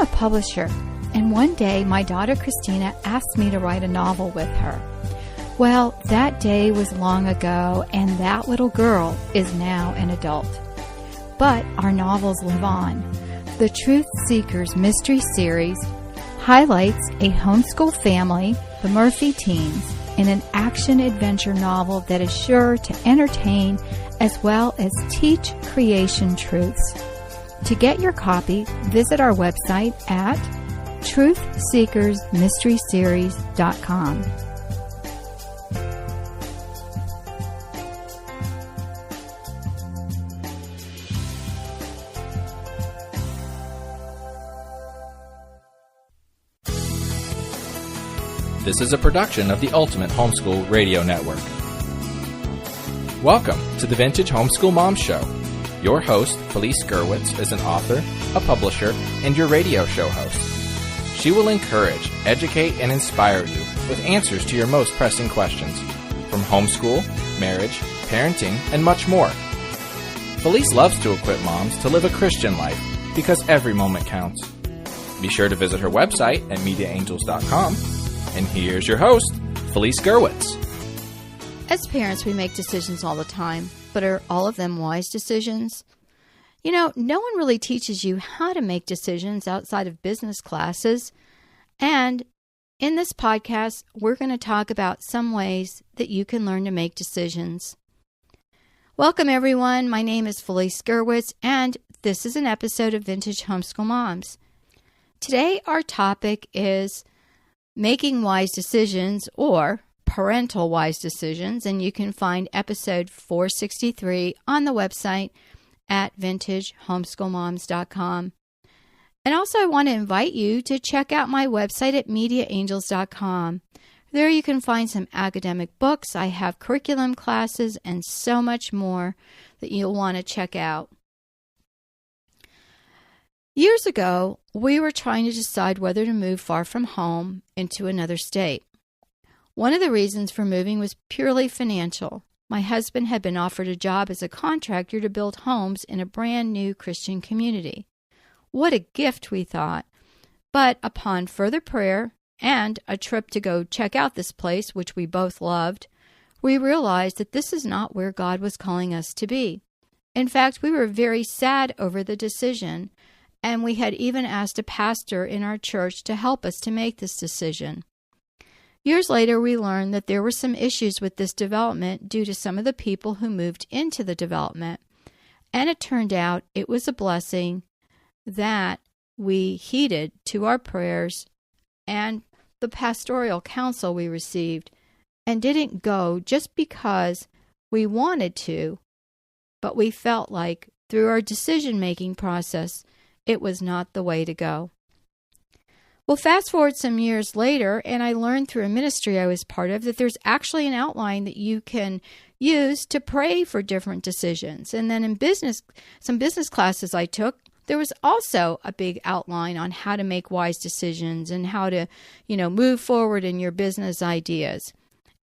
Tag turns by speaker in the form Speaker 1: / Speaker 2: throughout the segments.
Speaker 1: a publisher, and one day my daughter Christina asked me to write a novel with her. Well, that day was long ago, and that little girl is now an adult. But our novels live on. The Truth Seekers Mystery Series highlights a homeschool family, the Murphy teens, in an action-adventure novel that is sure to entertain as well as teach creation truths. To get your copy, visit our website at truthseekersmysteryseries.com.
Speaker 2: This is a production of the Ultimate Homeschool Radio Network. Welcome to the Vintage Homeschool Mom Show. Your host, Felice Gerwitz, is an author, a publisher, and your radio show host. She will encourage, educate, and inspire you with answers to your most pressing questions from homeschool, marriage, parenting, and much more. Felice loves to equip moms to live a Christian life because every moment counts. Be sure to visit her website at mediaangels.com. And here's your host, Felice Gerwitz.
Speaker 1: As parents, we make decisions all the time, but are all of them wise decisions? You know, no one really teaches you how to make decisions outside of business classes. And in this podcast, we're going to talk about some ways that you can learn to make decisions. Welcome, everyone. My name is Felice Gerwitz, and this is an episode of Vintage Homeschool Moms. Today, our topic is making wise decisions, or parental wise decisions, and you can find episode 463 on the website at vintagehomeschoolmoms.com. And also I want to invite you to check out my website at mediaangels.com. There you can find some academic books. I have curriculum classes and so much more that you'll want to check out. Years ago, we were trying to decide whether to move far from home into another state. One of the reasons for moving was purely financial. My husband had been offered a job as a contractor to build homes in a brand new Christian community. What a gift, we thought. But upon further prayer and a trip to go check out this place, which we both loved, we realized that this is not where God was calling us to be. In fact, we were very sad over the decision, and we had even asked a pastor in our church to help us to make this decision. Years later, we learned that there were some issues with this development due to some of the people who moved into the development. And it turned out it was a blessing that we heeded to our prayers and the pastoral counsel we received, and didn't go just because we wanted to, but we felt like through our decision-making process, it was not the way to go. Well, fast forward some years later, and I learned through a ministry I was part of that there's actually an outline that you can use to pray for different decisions. And then in some business classes I took, there was also a big outline on how to make wise decisions and how to, move forward in your business ideas.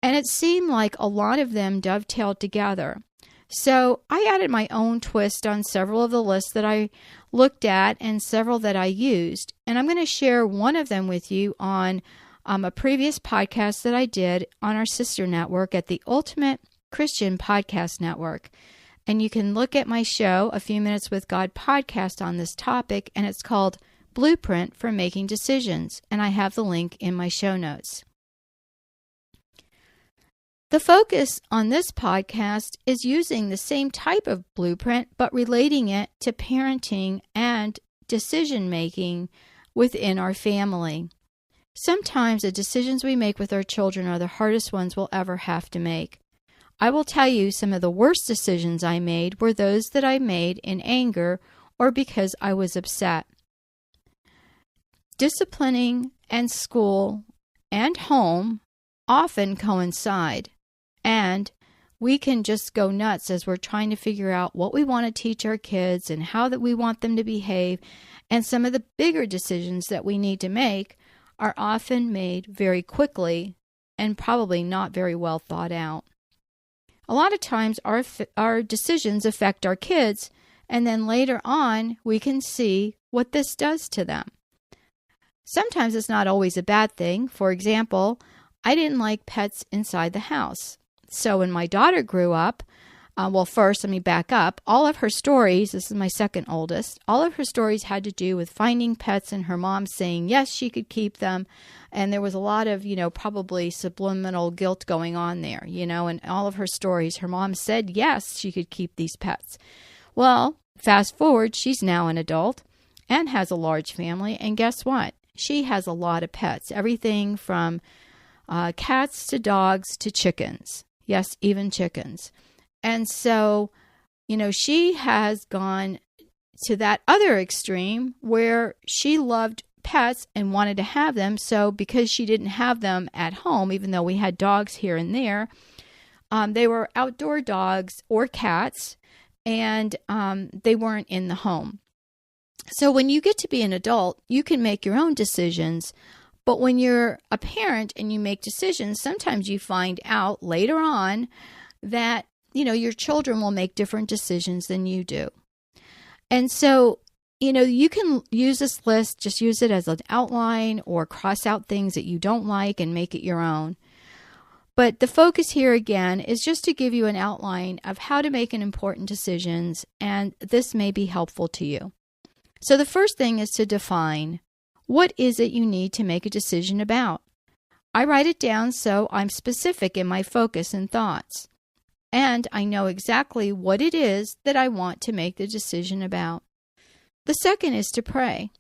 Speaker 1: And it seemed like a lot of them dovetailed together. So I added my own twist on several of the lists that I looked at and several that I used. And I'm going to share one of them with you on a previous podcast that I did on our sister network at the Ultimate Christian Podcast Network. And you can look at my show, A Few Minutes with God podcast, on this topic, and it's called Blueprint for Making Decisions. And I have the link in my show notes. The focus on this podcast is using the same type of blueprint, but relating it to parenting and decision-making within our family. Sometimes the decisions we make with our children are the hardest ones we'll ever have to make. I will tell you some of the worst decisions I made were those that I made in anger or because I was upset. Disciplining and school and home often coincide. And we can just go nuts as we're trying to figure out what we want to teach our kids and how that we want them to behave. And some of the bigger decisions that we need to make are often made very quickly and probably not very well thought out. A lot of times our decisions affect our kids, and then later on we can see what this does to them. Sometimes it's not always a bad thing. For example, I didn't like pets inside the house. So when my daughter grew up, first, let me back up. All of her stories, this is my second oldest, all of her stories had to do with finding pets and her mom saying, yes, she could keep them. And there was a lot of, probably subliminal guilt going on there, and all of her stories, her mom said, yes, she could keep these pets. Well, fast forward, she's now an adult and has a large family. And guess what? She has a lot of pets, everything from cats to dogs to chickens. Yes, even chickens. And so, she has gone to that other extreme where she loved pets and wanted to have them. So because she didn't have them at home, even though we had dogs here and there, they were outdoor dogs or cats, and they weren't in the home. So when you get to be an adult, you can make your own decisions. But when you're a parent and you make decisions, sometimes you find out later on that your children will make different decisions than you do. And so, you can use this list, just use it as an outline or cross out things that you don't like and make it your own. But the focus here again is just to give you an outline of how to make an important decisions, and this may be helpful to you. So the first thing is to define, what is it you need to make a decision about? I write it down so I'm specific in my focus and thoughts. And I know exactly what it is that I want to make the decision about. The second is to pray.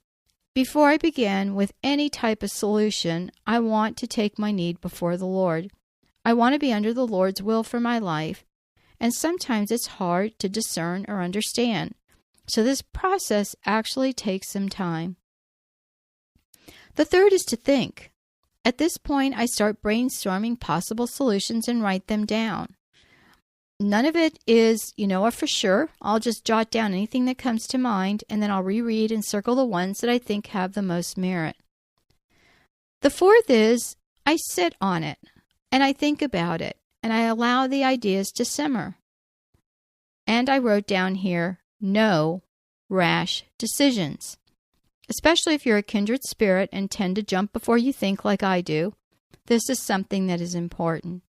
Speaker 1: Before I begin with any type of solution, I want to take my need before the Lord. I want to be under the Lord's will for my life, and sometimes it's hard to discern or understand. So this process actually takes some time. The third is to think. At this point, I start brainstorming possible solutions and write them down. None of it is, a for sure. I'll just jot down anything that comes to mind, and then I'll reread and circle the ones that I think have the most merit. The fourth is I sit on it, and I think about it, and I allow the ideas to simmer. And I wrote down here, no rash decisions. Especially if you're a kindred spirit and tend to jump before you think like I do, this is something that is important.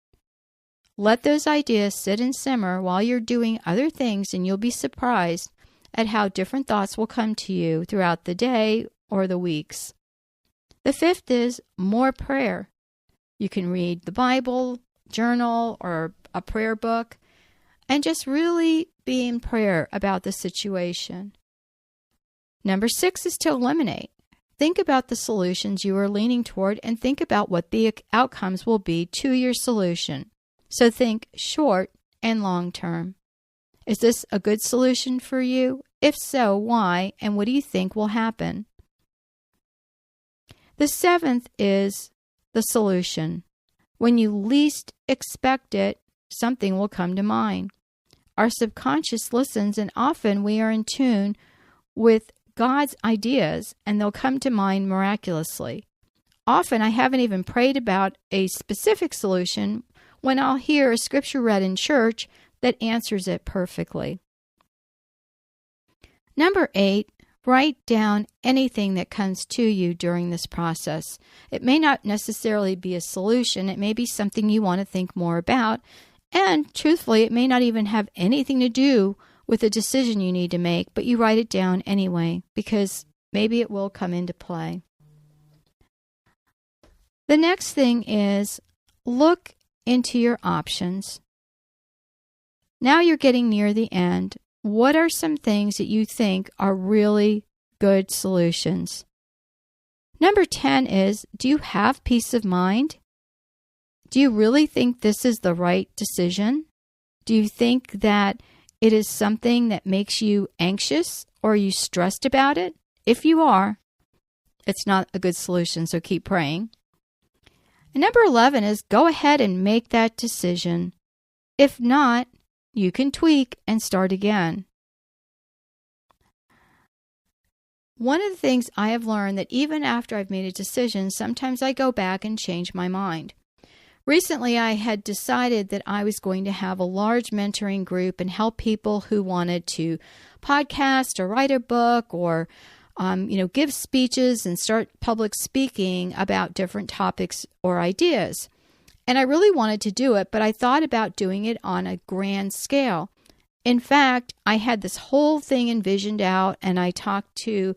Speaker 1: Let those ideas sit and simmer while you're doing other things, and you'll be surprised at how different thoughts will come to you throughout the day or the weeks. The fifth is more prayer. You can read the Bible, journal, or a prayer book, and just really be in prayer about the situation. Number 6 is to eliminate. Think about the solutions you are leaning toward and think about what the outcomes will be to your solution. So think short and long term. Is this a good solution for you? If so, why? And what do you think will happen? The 7th is the solution. When you least expect it, something will come to mind. Our subconscious listens, and often we are in tune with God's ideas, and they'll come to mind miraculously. Often I haven't even prayed about a specific solution when I'll hear a scripture read in church that answers it perfectly. Number 8, write down anything that comes to you during this process. It may not necessarily be a solution. It may be something you want to think more about. And truthfully, it may not even have anything to do with a decision you need to make, but you write it down anyway, because maybe it will come into play. The next thing is look into your options. Now you're getting near the end. What are some things that you think are really good solutions? Number 10 is, do you have peace of mind? Do you really think this is the right decision? Do you think that it is something that makes you anxious, or are you stressed about it? If you are, it's not a good solution, so keep praying. And number 11 is go ahead and make that decision. If not, you can tweak and start again. One of the things I have learned that even after I've made a decision, sometimes I go back and change my mind. Recently, I had decided that I was going to have a large mentoring group and help people who wanted to podcast or write a book or give speeches and start public speaking about different topics or ideas. And I really wanted to do it, but I thought about doing it on a grand scale. In fact, I had this whole thing envisioned out, and I talked to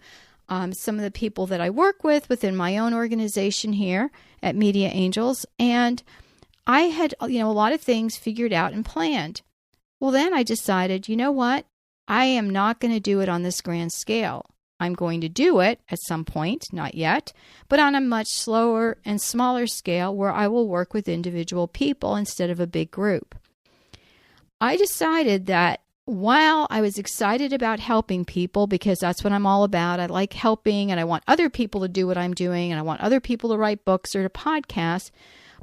Speaker 1: some of the people that I work with within my own organization here at Media Angels, and I had, a lot of things figured out and planned. Well, then I decided, you know what? I am not going to do it on this grand scale. I'm going to do it at some point, not yet, but on a much slower and smaller scale where I will work with individual people instead of a big group. I decided that while I was excited about helping people, because that's what I'm all about, I like helping and I want other people to do what I'm doing and I want other people to write books or to podcast,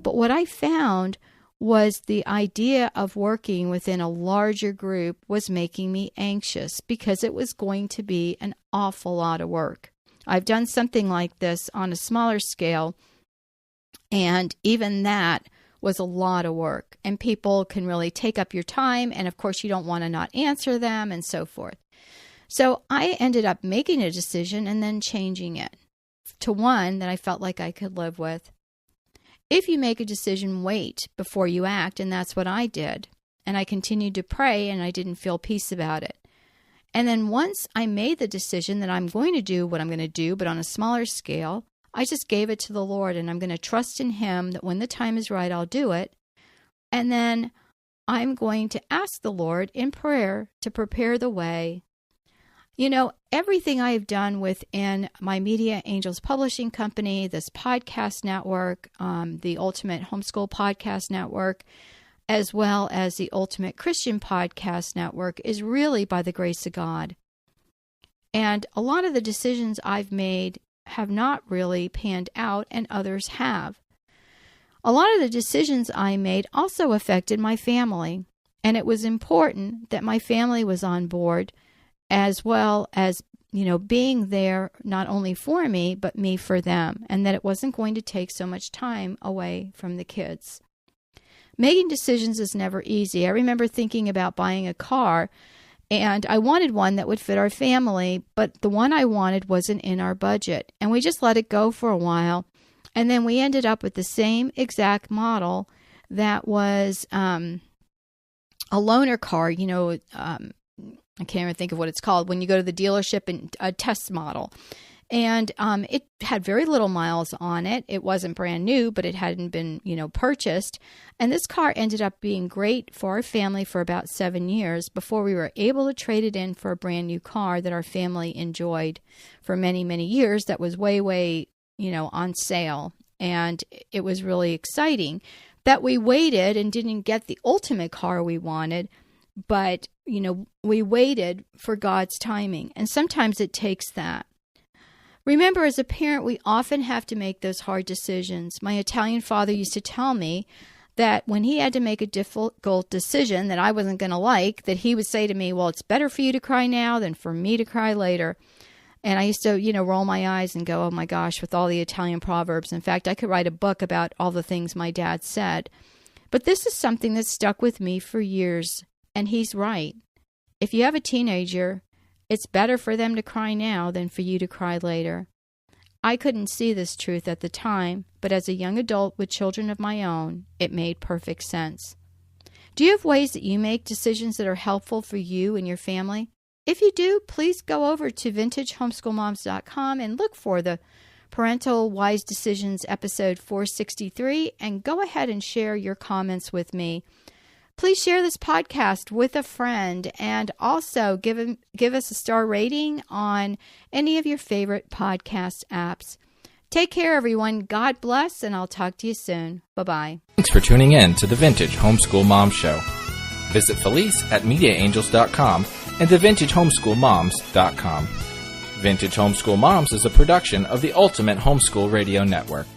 Speaker 1: but what I found was the idea of working within a larger group was making me anxious because it was going to be an awful lot of work. I've done something like this on a smaller scale, and even that was a lot of work. And people can really take up your time, and of course you don't want to not answer them and so forth. So I ended up making a decision and then changing it to one that I felt like I could live with. If you make a decision, wait before you act, and that's what I did. And I continued to pray, and I didn't feel peace about it. And then once I made the decision that I'm going to do what I'm going to do, but on a smaller scale, I just gave it to the Lord, and I'm going to trust in Him that when the time is right, I'll do it. And then I'm going to ask the Lord in prayer to prepare the way. Everything I have done within my Media Angels publishing company, this podcast network, the Ultimate Homeschool Podcast Network, as well as the Ultimate Christian Podcast Network, is really by the grace of God. And a lot of the decisions I've made have not really panned out, and others have. A lot of the decisions I made also affected my family, and it was important that my family was on board, as well as, being there not only for me, but me for them, and that it wasn't going to take so much time away from the kids. Making decisions is never easy. I remember thinking about buying a car, and I wanted one that would fit our family, but the one I wanted wasn't in our budget, and we just let it go for a while, and then we ended up with the same exact model that was a loaner car, I can't even think of what it's called, when you go to the dealership, and a test model. And it had very little miles on it. It wasn't brand new, but it hadn't been, purchased. And this car ended up being great for our family for about 7 years before we were able to trade it in for a brand new car that our family enjoyed for many, many years that was way, on sale. And it was really exciting that we waited and didn't get the ultimate car we wanted, but, we waited for God's timing, and sometimes it takes that. Remember, as a parent, we often have to make those hard decisions. My Italian father used to tell me that when he had to make a difficult decision that I wasn't going to like, that he would say to me, well, it's better for you to cry now than for me to cry later. And I used to, roll my eyes and go, oh my gosh, with all the Italian proverbs. In fact, I could write a book about all the things my dad said. But this is something that stuck with me for years. And he's right. If you have a teenager, it's better for them to cry now than for you to cry later. I couldn't see this truth at the time, but as a young adult with children of my own, it made perfect sense. Do you have ways that you make decisions that are helpful for you and your family? If you do, please go over to vintagehomeschoolmoms.com and look for the Parental Wise Decisions episode 463 and go ahead and share your comments with me. Please share this podcast with a friend, and also give us a star rating on any of your favorite podcast apps. Take care, everyone. God bless, and I'll talk to you soon. Bye-bye.
Speaker 2: Thanks for tuning in to the Vintage Homeschool Mom Show. Visit Felice at MediaAngels.com and TheVintageHomeschoolMoms.com. Vintage Homeschool Moms is a production of the Ultimate Homeschool Radio Network.